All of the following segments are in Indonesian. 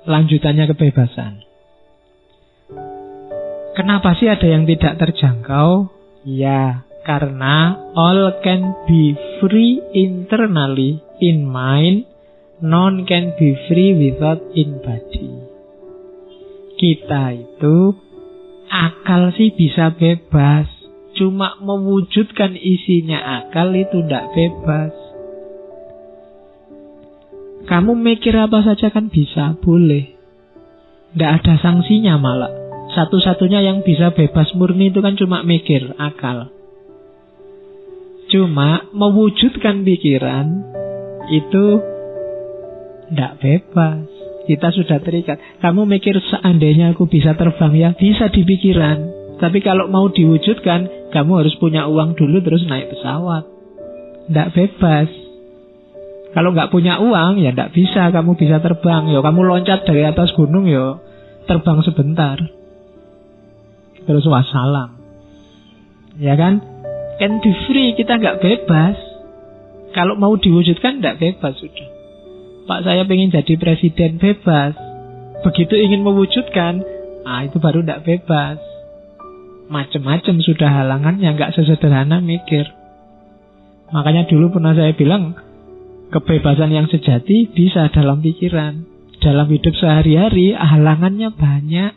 lanjutannya kebebasan. Kenapa sih ada yang tidak terjangkau? Ya, karena all can be free internally in mind, none can be free without in body. Kita itu akal sih bisa bebas, cuma mewujudkan isinya akal itu tidak bebas. Kamu mikir apa saja kan bisa, boleh. Tidak ada sanksinya malah. Satu-satunya yang bisa bebas murni itu kan cuma mikir, akal. Cuma mewujudkan pikiran itu tidak bebas. Kita sudah terikat. Kamu mikir seandainya aku bisa terbang, ya bisa di pikiran. Tapi kalau mau diwujudkan, kamu harus punya uang dulu terus naik pesawat. Tidak bebas. Kalau nggak punya uang, ya tidak bisa kamu bisa terbang. Ya kamu loncat dari atas gunung, ya terbang sebentar. Terus wassalam. Ya kan? Can be free, kita nggak bebas. Kalau mau diwujudkan tidak bebas sudah. Pak, saya pengen jadi presiden, bebas. Begitu ingin mewujudkan, itu baru tidak bebas. Macam-macam sudah halangannya, nggak sesederhana mikir. Makanya dulu pernah saya bilang, kebebasan yang sejati bisa dalam pikiran. Dalam hidup sehari-hari, halangannya banyak.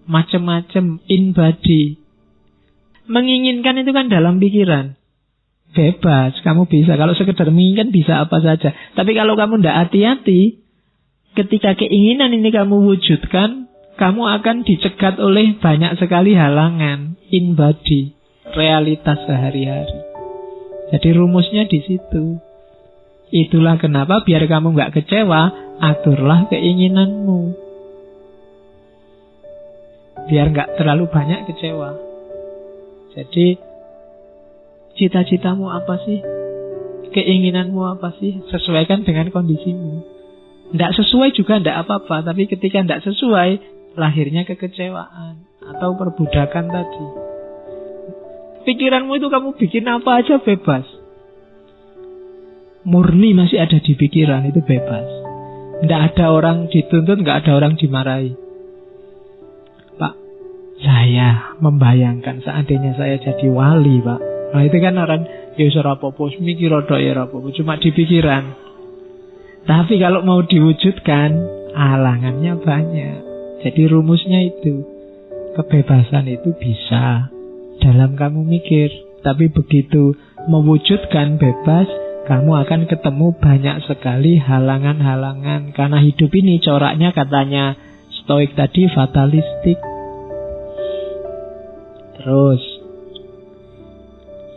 Macam-macam, in body. Menginginkan itu kan dalam pikiran. Bebas, kamu bisa. Kalau sekedar menginginkan bisa apa saja. Tapi kalau kamu tidak hati-hati, ketika keinginan ini kamu wujudkan, kamu akan dicegat oleh banyak sekali halangan. In body, realitas sehari-hari. Jadi rumusnya di situ. Itulah kenapa biar kamu nggak kecewa, aturlah keinginanmu. Biar nggak terlalu banyak kecewa. Jadi cita-citamu apa sih? Keinginanmu apa sih? Sesuaikan dengan kondisimu. Tidak sesuai juga tidak apa-apa. Tapi ketika tidak sesuai, lahirnya kekecewaan atau perbudakan tadi. Pikiranmu itu kamu bikin apa aja bebas. Murni masih ada di pikiran, itu bebas. Tidak ada orang dituntut, nggak ada orang dimarahi. Saya membayangkan seandainya saya jadi wali, Pak. Nah itu kan orang, ya serapopo, mikir rodok ya rapopo, cuma di pikiran. Tapi kalau mau diwujudkan, halangannya banyak. Jadi rumusnya itu, kebebasan itu bisa dalam kamu mikir. Tapi begitu mewujudkan bebas, kamu akan ketemu banyak sekali halangan-halangan. Karena hidup ini coraknya katanya Stoik tadi fatalistik. Terus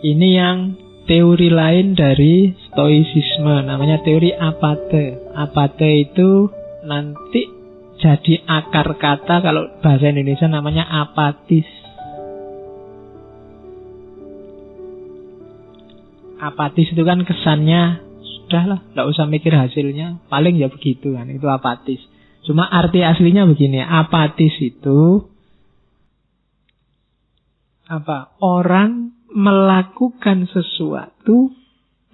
ini yang teori lain dari stoicisme, namanya teori apate. Apate itu nanti jadi akar kata, kalau bahasa Indonesia namanya apatis. Apatis itu kan kesannya sudahlah, tidak usah mikir hasilnya, paling ya begitu kan, itu apatis. Cuma arti aslinya begini, apatis itu apa? Orang melakukan sesuatu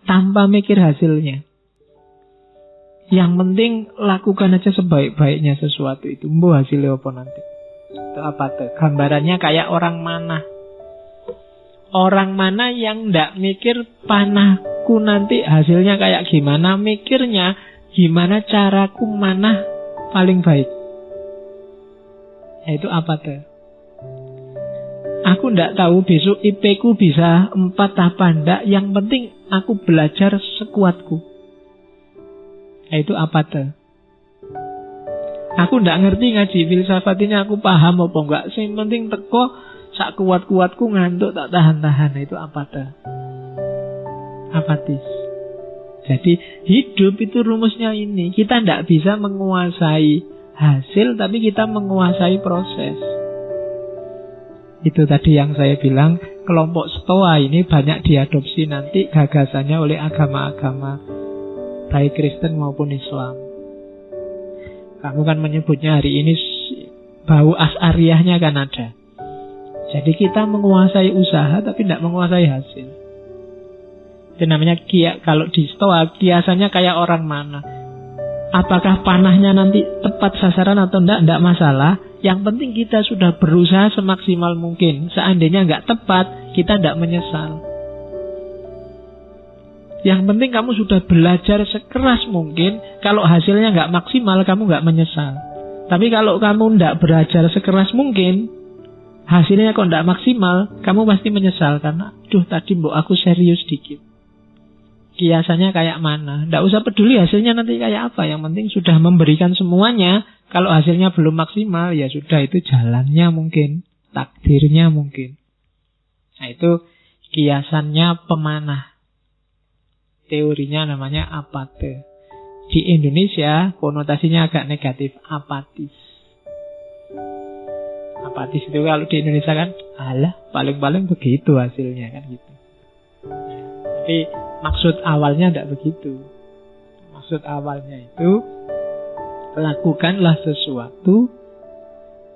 tanpa mikir hasilnya. Yang penting lakukan aja sebaik-baiknya sesuatu itu. Mbok hasilnya apa nanti? Itu apa tuh? Gambarannya kayak orang mana? Orang mana yang ndak mikir panahku nanti hasilnya kayak gimana, mikirnya gimana caraku manah paling baik. Itu apa tuh? Aku ndak tahu besok IP ku bisa 4 apa ndak. Yang penting aku belajar sekuatku. Itu apa tuh? Aku ndak ngerti ngaji filsafat ini, aku paham apa enggak. Yang penting teko sak kuat-kuatku ngantuk tak tahan-tahan. Itu apa tuh? Apatis. Jadi hidup itu rumusnya ini. Kita ndak bisa menguasai hasil, tapi kita menguasai proses. Itu tadi yang saya bilang, kelompok Stoa ini banyak diadopsi nanti gagasannya oleh agama-agama baik Kristen maupun Islam. Kamu kan menyebutnya hari ini bau Asy'ariyahnya kan ada. Jadi kita menguasai usaha tapi tidak menguasai hasil. Itu namanya kalau di Stoa kiasannya kayak orang mana. Apakah panahnya nanti tepat sasaran atau enggak masalah. Yang penting kita sudah berusaha semaksimal mungkin. Seandainya enggak tepat, kita enggak menyesal. Yang penting kamu sudah belajar sekeras mungkin. Kalau hasilnya enggak maksimal, kamu enggak menyesal. Tapi kalau kamu enggak belajar sekeras mungkin, hasilnya kok enggak maksimal, kamu pasti menyesal. Karena, tadi mbok aku serius dikit. Kiasannya kayak mana. Tidak usah peduli hasilnya nanti kayak apa. Yang penting sudah memberikan semuanya. Kalau hasilnya belum maksimal, ya sudah, itu jalannya mungkin. Takdirnya mungkin. Nah, itu kiasannya pemanah. Teorinya namanya apate. Di Indonesia konotasinya agak negatif. Apatis. Apatis itu kalau di Indonesia kan, alah, paling-paling begitu hasilnya kan gitu. Tapi maksud awalnya tidak begitu. Maksud awalnya itu, lakukanlah sesuatu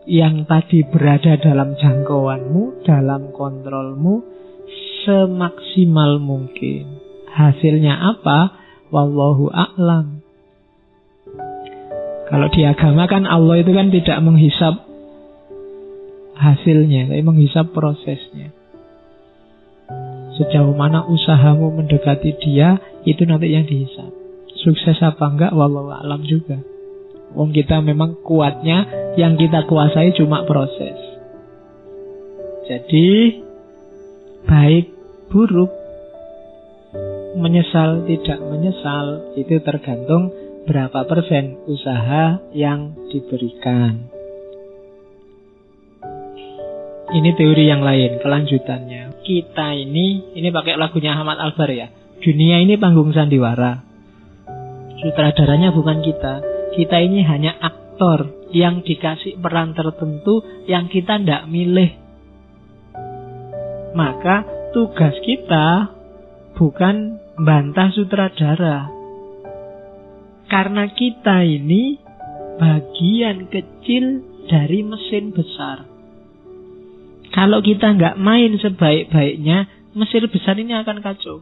yang tadi berada dalam jangkauanmu, dalam kontrolmu, semaksimal mungkin. Hasilnya apa? Wallahu a'lam. Kalau di agama kan Allah itu kan tidak menghisap hasilnya, tapi menghisap prosesnya. Sejauh mana usahamu mendekati dia, itu nanti yang dihisap. Sukses apa enggak, wallahu a'lam juga. Wong kita memang kuatnya, yang kita kuasai cuma proses. Jadi, baik, buruk, menyesal, tidak menyesal, itu tergantung berapa persen usaha yang diberikan. Ini teori yang lain, kelanjutannya. Kita ini pakai lagunya Ahmad Albar ya. Dunia ini panggung sandiwara. Sutradaranya bukan kita. Kita ini hanya aktor yang dikasih peran tertentu yang kita tidak milih. Maka tugas kita bukan bantah sutradara. Karena kita ini bagian kecil dari mesin besar. Kalau kita nggak main sebaik-baiknya, mesin besar ini akan kacau.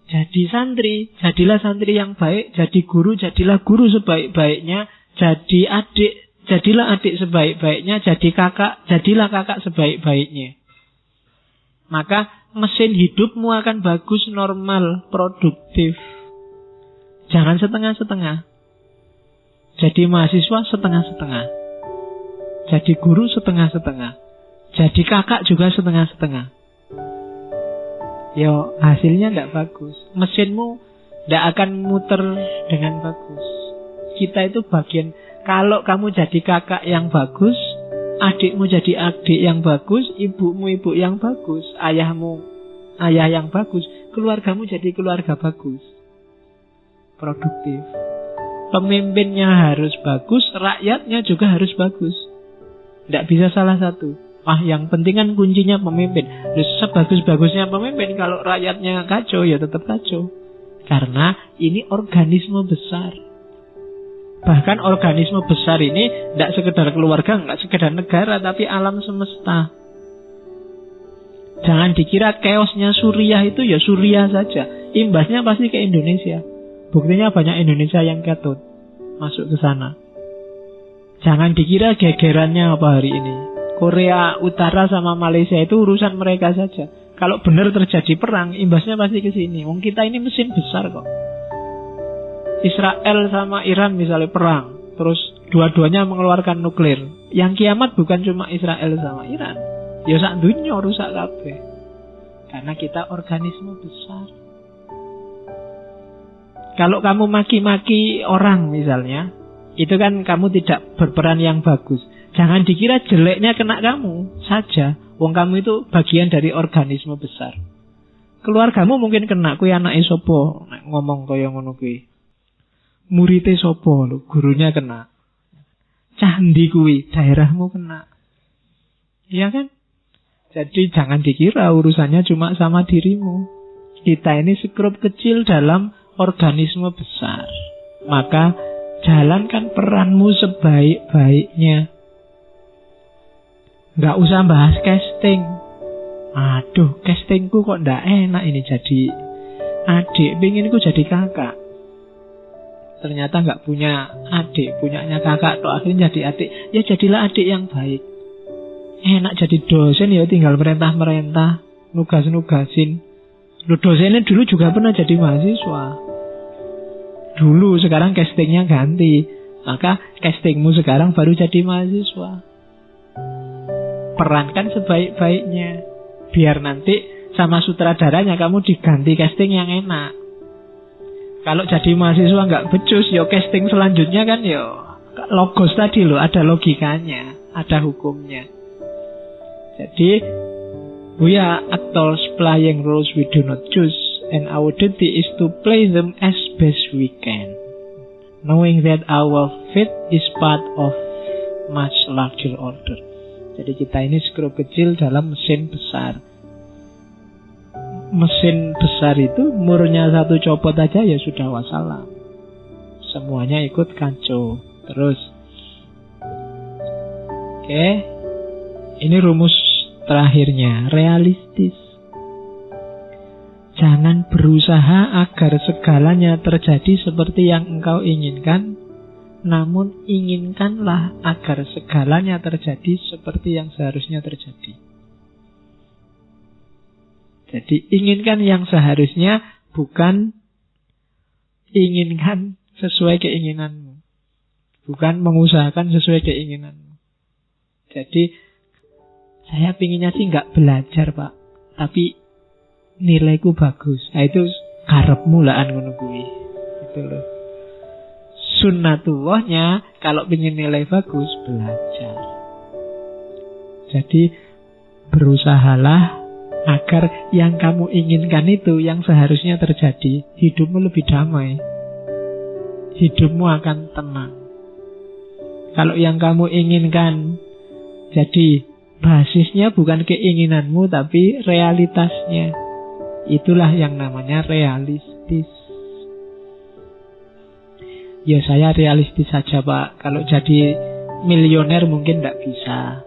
Jadi santri, jadilah santri yang baik. Jadi guru, jadilah guru sebaik-baiknya. Jadi adik, jadilah adik sebaik-baiknya. Jadi kakak, jadilah kakak sebaik-baiknya. Maka mesin hidupmu akan bagus, normal, produktif. Jangan setengah-setengah. Jadi mahasiswa setengah-setengah. Jadi guru setengah-setengah. Jadi kakak juga setengah-setengah. Yo, hasilnya tidak bagus. Mesinmu tidak akan muter dengan bagus. Kita itu bagian. Kalau kamu jadi kakak yang bagus, adikmu jadi adik yang bagus, ibumu ibu yang bagus, ayahmu ayah yang bagus, keluargamu jadi keluarga bagus, produktif. Pemimpinnya harus bagus, rakyatnya juga harus bagus. Tidak bisa salah satu. Yang penting kan kuncinya pemimpin. Sebagus-bagusnya pemimpin, kalau rakyatnya kacau, ya tetap kacau. Karena ini organisme besar. Bahkan organisme besar ini tidak sekedar keluarga, tidak sekedar negara, tapi alam semesta. Jangan dikira chaosnya Suriah itu ya Suriah saja. Imbasnya pasti ke Indonesia. Buktinya banyak Indonesia yang ketut masuk ke sana. Jangan dikira gegerannya apa hari ini. Korea Utara sama Malaysia itu urusan mereka saja. Kalau benar terjadi perang, imbasnya pasti ke sini. Wong kita ini mesin besar kok. Israel sama Iran misalnya perang, terus dua-duanya mengeluarkan nuklir. Yang kiamat bukan cuma Israel sama Iran. Ya sak dunya rusak kabeh. Karena kita organisme besar. Kalau kamu maki-maki orang misalnya, itu kan kamu tidak berperan yang bagus. Jangan dikira jeleknya kena kamu saja. Wong kamu itu bagian dari organisme besar. Keluargamu mungkin kena, kuwi anake sapa ngomong kaya ngono kuwi. Murite sapa lho, gurunya kena. Candi kuwi, daerahmu kena. Iya kan? Jadi jangan dikira urusannya cuma sama dirimu. Kita ini sekrup kecil dalam organisme besar. Maka jalankan peranmu sebaik-baiknya. Nggak usah bahas casting. Aduh, castingku kok ndak enak ini jadi adik, penginku jadi kakak. ternyata nggak punya adik, punyanya kakak, toh akhirnya jadi adik. Ya jadilah adik yang baik. Enak jadi dosen ya tinggal merentah-merentah, nugas-nugasin. Lu dosennya dulu juga pernah jadi mahasiswa. Dulu, sekarang castingnya ganti. Maka castingmu sekarang baru jadi mahasiswa. Perankan sebaik-baiknya. Biar nanti sama sutradaranya kamu diganti casting yang enak. Kalau jadi mahasiswa nggak becus, yo casting selanjutnya kan yo logos tadi loh, ada logikanya, ada hukumnya. Jadi, we are actors playing roles we do not choose, and our duty is to play them as best we can, knowing that our fate is part of much larger order. Jadi kita ini skru kecil dalam mesin besar. Mesin besar itu murnya satu copot aja ya sudah wassalam. Semuanya ikut kanco. Terus, oke, ini rumus terakhirnya, realistis. Jangan berusaha agar segalanya terjadi seperti yang engkau inginkan, namun inginkanlah agar segalanya terjadi seperti yang seharusnya terjadi. Jadi inginkan yang seharusnya, bukan inginkan sesuai keinginanmu. Bukan mengusahakan sesuai keinginanmu. Jadi saya pinginnya sih nggak belajar Pak, tapi nilaiku bagus. Nah itu karepmu lah ngono kuwi. Itu loh. Sunnatullahnya kalau pingin nilai bagus, belajar. Jadi berusahalah agar yang kamu inginkan itu yang seharusnya terjadi. Hidupmu lebih damai. Hidupmu akan tenang. Kalau yang kamu inginkan jadi basisnya bukan keinginanmu tapi realitasnya, itulah yang namanya realistis. Ya saya realistis saja Pak. Kalau jadi miliuner mungkin tidak bisa.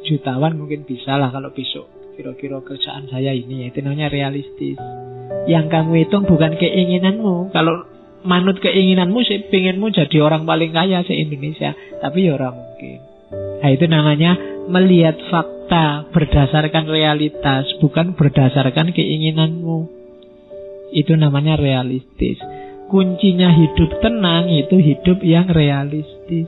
Jutawan mungkin bisa lah kalau besok. Kira-kira kerjaan saya ini, itu namanya realistis. Yang kamu hitung bukan keinginanmu. Kalau manut keinginanmu sih pengenmu jadi orang paling kaya se-Indonesia, tapi ya orang mungkin. Nah itu namanya melihat fakta berdasarkan realitas, bukan berdasarkan keinginanmu. Itu namanya realistis. Kuncinya hidup tenang itu hidup yang realistis.